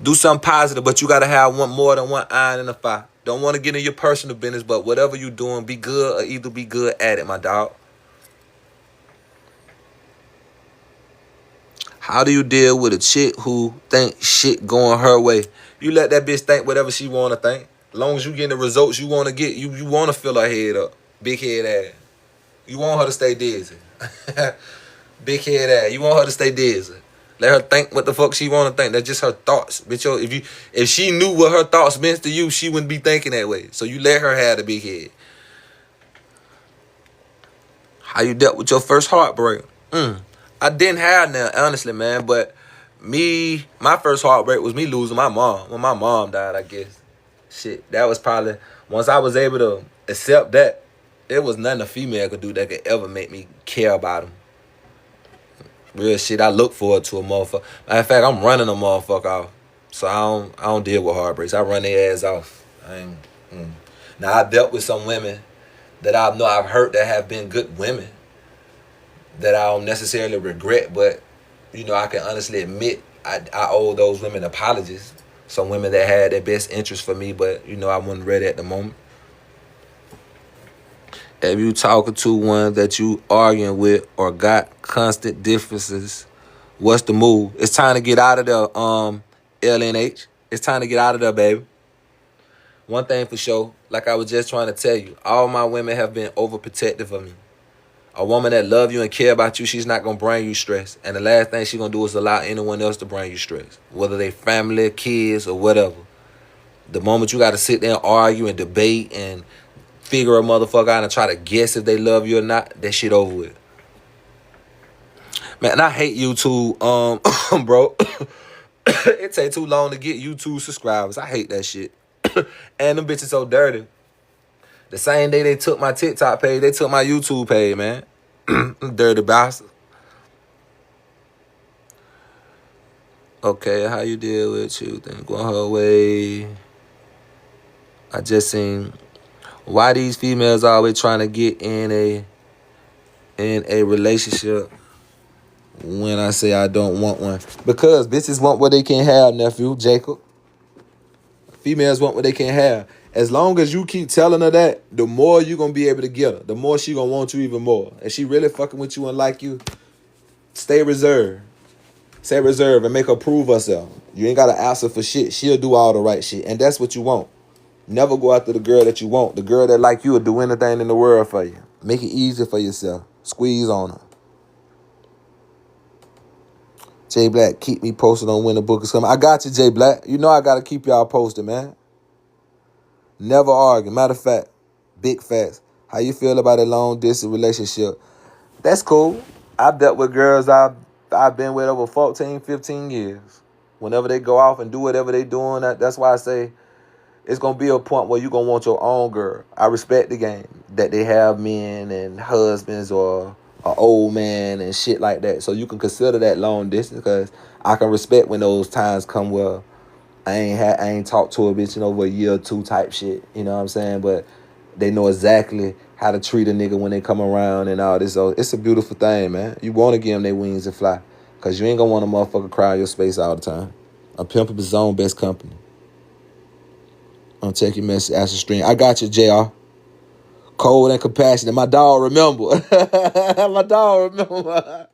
Do something positive, but you gotta have more than one iron in the fire. Don't want to get in your personal business, but whatever you doing, be good or either be good at it, my dog. How do you deal with a chick who think shit going her way? You let that bitch think whatever she want to think. As long as you get the results you want to get, you want to fill her head up. Big head ass. You want her to stay dizzy. Big head ass. You want her to stay dizzy. Let her think what the fuck she want to think. That's just her thoughts. Bitch, if she knew what her thoughts meant to you, she wouldn't be thinking that way. So you let her have the big head. How you dealt with your first heartbreak? I didn't have none, honestly, man. But my first heartbreak was me losing my mom. When my mom died, I guess. Shit, that was probably, once I was able to accept that, there was nothing a female could do that could ever make me care about him. Real shit, I look forward to a motherfucker. Matter of fact, I'm running a motherfucker off. So I don't deal with heartbreaks. I run their ass off. Now, I dealt with some women that I know I've hurt that have been good women that I don't necessarily regret, but, you know, I can honestly admit I owe those women apologies. Some women that had their best interest for me, but, you know, I wasn't ready at the moment. If you talking to one that you arguing with or got constant differences, what's the move? It's time to get out of the LNH. It's time to get out of there, baby. One thing for sure, like I was just trying to tell you, all my women have been overprotective of me. A woman that love you and care about you, she's not going to bring you stress. And the last thing she's going to do is allow anyone else to bring you stress, whether they family, kids, or whatever. The moment you got to sit there and argue and debate and figure a motherfucker out and try to guess if they love you or not, that shit over with. Man, and I hate YouTube, bro. It take too long to get YouTube subscribers. I hate that shit. And them bitches so dirty. The same day they took my TikTok page, they took my YouTube page, man. Dirty bastard. Okay, how you deal with you? Then going her way. I just seen why these females always trying to get in a relationship when I say I don't want one. Because bitches want what they can't have, nephew, Jacob. Females want what they can't have. As long as you keep telling her that, the more you're going to be able to get her. The more she going to want you even more. If she really fucking with you and like you, stay reserved. Stay reserved and make her prove herself. You ain't got to ask her for shit. She'll do all the right shit. And that's what you want. Never go after the girl that you want. The girl that like you will do anything in the world for you. Make it easy for yourself. Squeeze on her. Jay Black, keep me posted on when the book is coming. I got you, Jay Black. You know I got to keep y'all posted, man. Never argue. Matter of fact, big facts. How you feel about a long distance relationship? That's cool. I've dealt with girls I've been with over 14, 15 years. Whenever they go off and do whatever they doing, that's why I say it's going to be a point where you're going to want your own girl. I respect the game that they have men and husbands or an old man and shit like that. So you can consider that long distance because I can respect when those times come where I ain't talked to a bitch in over a year or two type shit. You know what I'm saying? But they know exactly how to treat a nigga when they come around and all this. So it's a beautiful thing, man. You want to give them their wings and fly because you ain't going to want a motherfucker crowd your space all the time. A pimp is his own best company. I'm taking message as a stream. I got you, JR. Cold and compassionate. My dog remember. My dog remember.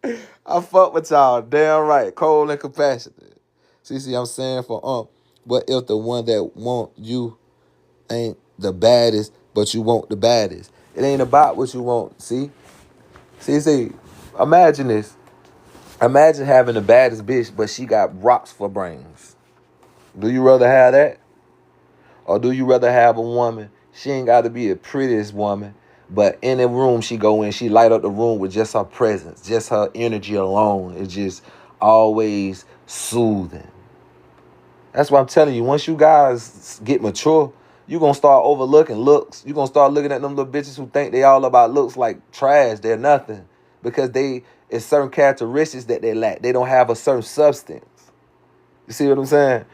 I fuck with y'all. Damn right. Cold and compassionate. See, I'm saying for what if the one that want you ain't the baddest, but you want the baddest? It ain't about what you want. See, imagine this. Imagine having the baddest bitch, but she got rocks for brains. Do you rather have that? Or do you rather have a woman, she ain't got to be the prettiest woman, but in the room she go in, she light up the room with just her presence, just her energy alone. It's just always soothing. That's what I'm telling you. Once you guys get mature, you're going to start overlooking looks. You're going to start looking at them little bitches who think they all about looks like trash. They're nothing. Because it's certain characteristics that they lack. They don't have a certain substance. You see what I'm saying?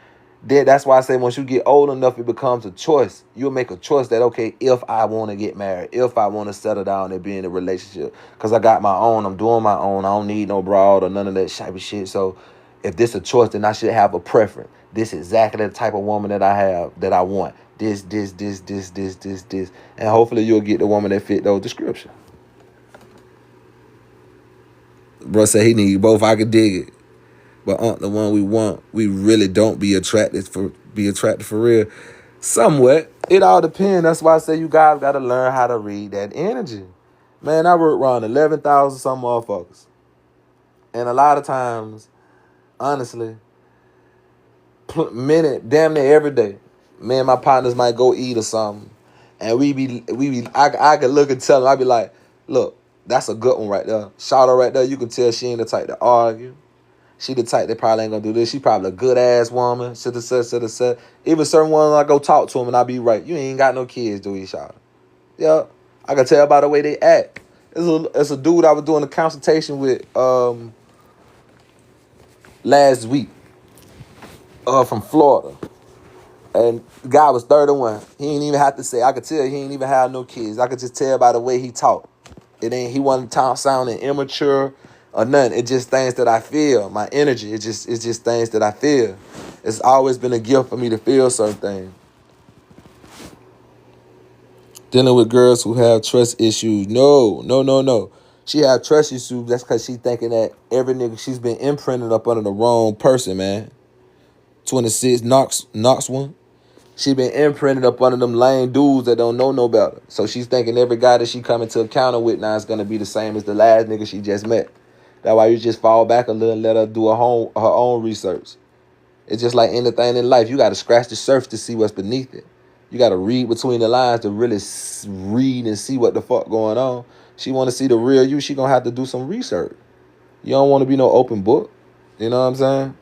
Then that's why I say once you get old enough, it becomes a choice. You'll make a choice that, okay, if I want to get married, if I want to settle down and be in a relationship, because I got my own, I'm doing my own, I don't need no broad or none of that type of shit. So if this a choice, then I should have a preference. This is exactly the type of woman that I have, that I want. This. And hopefully you'll get the woman that fit those descriptions. Bro said he need both. I could dig it. But the one we want, we really don't be attracted for real. Somewhat. It all depends. That's why I say you guys got to learn how to read that energy. Man, I work around 11,000 some motherfuckers. And a lot of times, honestly, damn near every day, me and my partners might go eat or something. And I could look and tell them, I'd be like, look, that's a good one right there. Shout out right there, you can tell she ain't the type to argue. She the type that probably ain't gonna do this. She probably a good ass woman. Shoulda said. Even certain ones, I go talk to them and I be right. You ain't got no kids, do you, Shawty? Yeah, I can tell by the way they act. It's a dude I was doing a consultation with last week from Florida. And the guy was 31. He ain't even have to say. I could tell he ain't even have no kids. I could just tell by the way he talked. He wasn't sounding immature or nothing. It's just things that I feel. My energy. It's just things that I feel. It's always been a gift for me to feel certain things. Dealing with girls who have trust issues. No. She have trust issues. That's because she thinking that every nigga, she's been imprinted up under the wrong person, man. 26, Knox one. She been imprinted up under them lame dudes that don't know no better. So she's thinking every guy that she coming to encounter with now is going to be the same as the last nigga she just met. That's why you just fall back a little and let her do her own research. It's just like anything in life. You got to scratch the surface to see what's beneath it. You got to read between the lines to really read and see what the fuck going on. She want to see the real you. She going to have to do some research. You don't want to be no open book. You know what I'm saying?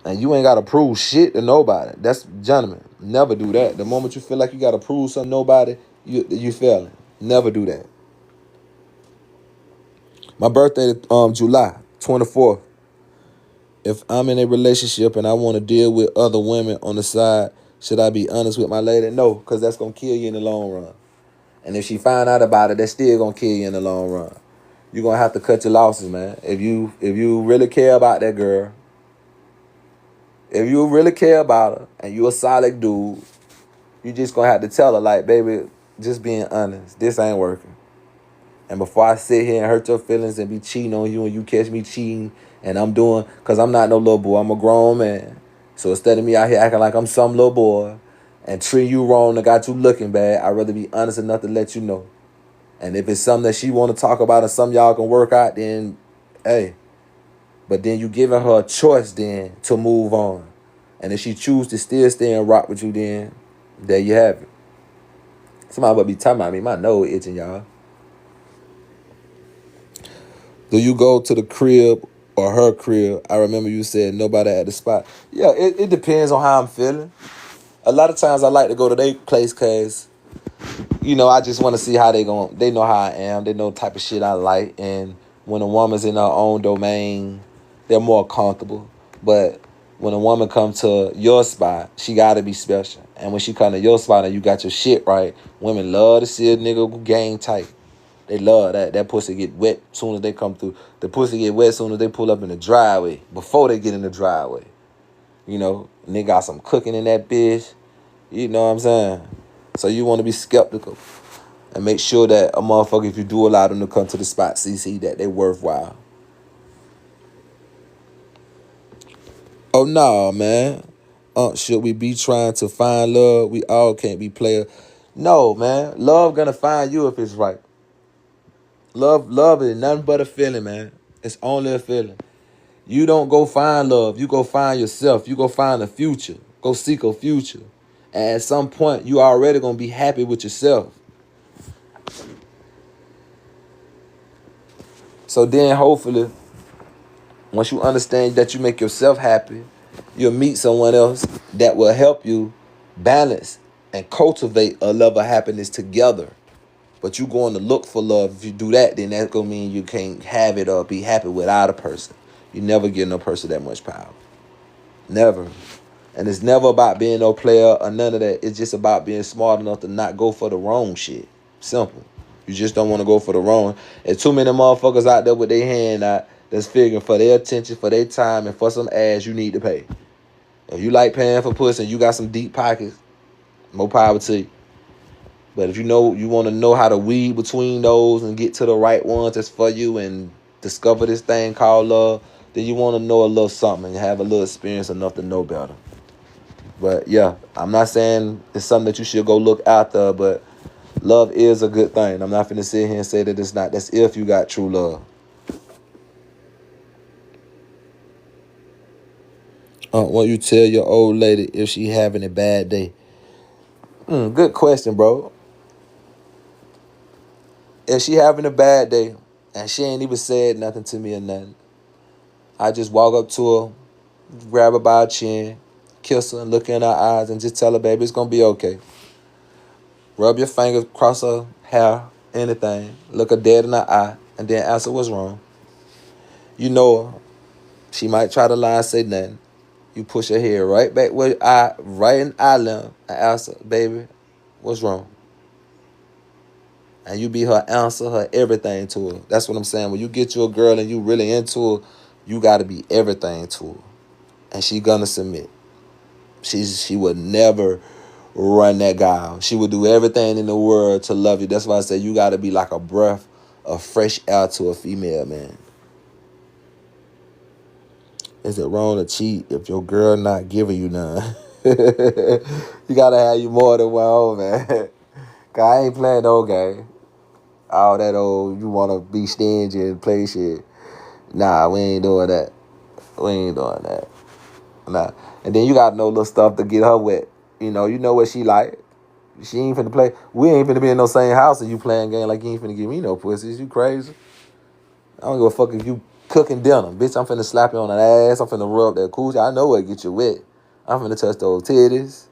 And you ain't got to prove shit to nobody. That's, gentlemen, never do that. The moment you feel like you got to prove something to nobody, you failing. Never do that. My birthday is July 24th. If I'm in a relationship and I want to deal with other women on the side, should I be honest with my lady? No, because that's going to kill you in the long run. And if she find out about it, that's still going to kill you in the long run. You're going to have to cut your losses, man. If you really care about that girl, if you really care about her and you a solid dude, you just going to have to tell her, like, baby, just being honest, this ain't working. And before I sit here and hurt your feelings and be cheating on you and you catch me cheating and I'm doing, because I'm not no little boy, I'm a grown man. So instead of me out here acting like I'm some little boy and treat you wrong and got you looking bad, I'd rather be honest enough to let you know. And if it's something that she want to talk about and something y'all can work out, then, hey. But then you giving her a choice then to move on. And if she choose to still stay and rock with you, then there you have it. Somebody would be talking about me. My nose itching, y'all. Do you go to the crib or her crib? I remember you said nobody at the spot. Yeah, it depends on how I'm feeling. A lot of times I like to go to their place because, I just want to see how they know how I am. They know the type of shit I like. And when a woman's in her own domain, they're more comfortable. But when a woman comes to your spot, she got to be special. And when she come to your spot and you got your shit right, women love to see a nigga game tight. They love that. That pussy get wet as soon as they come through. The pussy get wet as soon as they pull up in the driveway. Before they get in the driveway. And they got some cooking in that bitch. You know what I'm saying? So you want to be skeptical. And make sure that a motherfucker, if you do allow them to come to the spot, see that they worthwhile. Oh, no, man. Should we be trying to find love? We all can't be players. No, man. Love gonna find you if it's right. Love is nothing but a feeling, man. It's only a feeling. You don't go find love. You go find yourself. You go find a future. Go seek a future. And at some point, you already going to be happy with yourself. So then, hopefully, once you understand that you make yourself happy, you'll meet someone else that will help you balance and cultivate a level of happiness together. But you going to look for love. If you do that, then that's going to mean you can't have it or be happy without a person. You never give no person that much power. Never. And it's never about being no player or none of that. It's just about being smart enough to not go for the wrong shit. Simple. You just don't want to go for the wrong. There's too many motherfuckers out there with their hand out that's figuring for their attention, for their time, and for some ass you need to pay. If you like paying for pussy and you got some deep pockets, more power to you. But if you want to know how to weed between those and get to the right ones that's for you and discover this thing called love, then you want to know a little something and have a little experience enough to know better. But yeah, I'm not saying it's something that you should go look after, but love is a good thing. I'm not finna sit here and say that it's not. That's if you got true love. What you tell your old lady if she having a bad day? Good question, bro. If she having a bad day and she ain't even said nothing to me or nothing, I just walk up to her, grab her by her chin, kiss her, and look in her eyes, and just tell her, baby, it's gonna be okay. Rub your fingers across her hair, anything. Look her dead in her eye, and then ask her what's wrong. You know her. She might try to lie and say nothing. You push her head right back right in the eye limb, and ask her, baby, what's wrong? And you be her answer, her everything to her. That's what I'm saying. When you get you a girl and you really into her, you got to be everything to her. And she gonna submit. She would never run that guy out. She would do everything in the world to love you. That's why I say you got to be like a breath of fresh air to a female, man. Is it wrong to cheat if your girl not giving you none? You got to have you more than one old, man. Cause I ain't playing no game. All that old, you want to be stingy and play shit. Nah, we ain't doing that. We ain't doing that. Nah. And then you got to know little stuff to get her wet. You know what she like. She ain't finna play. We ain't finna be in no same house and you playing game like you ain't finna give me no pussies. You crazy? I don't give a fuck if you cooking dinner. Bitch, I'm finna slap you on that ass. I'm finna rub that coochie. I know what get you wet. I'm finna touch those titties.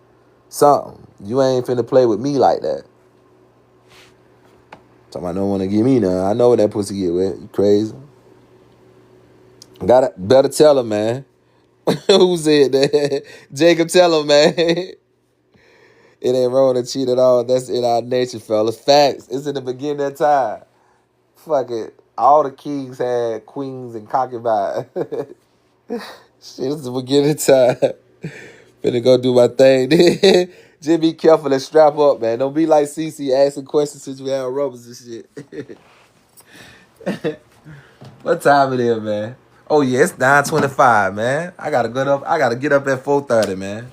Something. You ain't finna play with me like that. Somebody don't want to give me none. I know when that pussy get wet. You crazy? Better tell her, man. Who said that? Jacob, tell her, man. It ain't wrong to cheat at all. That's in our nature, fellas. Facts. It's in the beginning of time. Fuck it. All the kings had queens and concubines. Shit, it's the beginning of time. Finna go do my thing. Just be careful and strap up, man. Don't be like Cece asking questions since we have rubbers and shit. What time it is, man? Oh yeah, it's 9:25, man. I gotta get up at 4:30, man.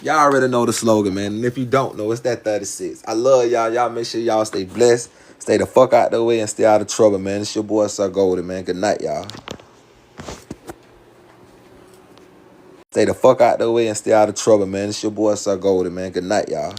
Y'all already know the slogan, man. And if you don't know, it's that 36. I love y'all. Y'all make sure y'all stay blessed. Stay the fuck out the way and stay out of trouble, man. It's your boy, Sir Goldy, man. Good night, y'all. Stay the fuck out the way and stay out of trouble, man. It's your boy, Sir Goldy, man. Good night, y'all.